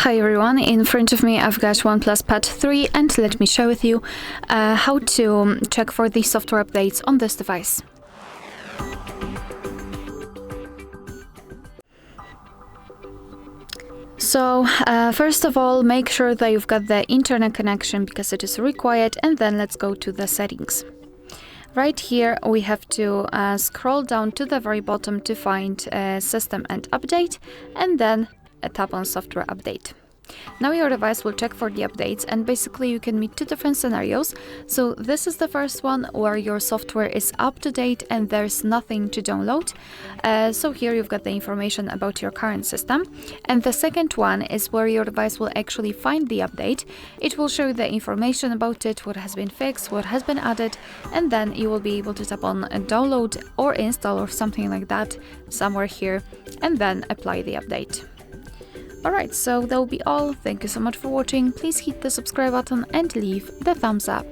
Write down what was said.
Hi everyone, in front of me I've got OnePlus Pad 3 and let me share with you how to check for the software updates on this device. So first of all, make sure that you've got the internet connection because it is required, and then let's go to the settings. Right here we have to scroll down to the very bottom to find System and Update, and then tap on Software Update. Now your device will check for the updates, and basically you can meet two different scenarios. So this is the first one where your software is up to date and there's nothing to download. So here you've got the information about your current system. And the second one is where your device will actually find the update. It will show you the information about it, what has been fixed, what has been added, and then you will be able to tap on download or install or something like that somewhere here, and then apply the update. Alright, so that will be all. Thank you so much for watching. Please hit the subscribe button and leave the thumbs up.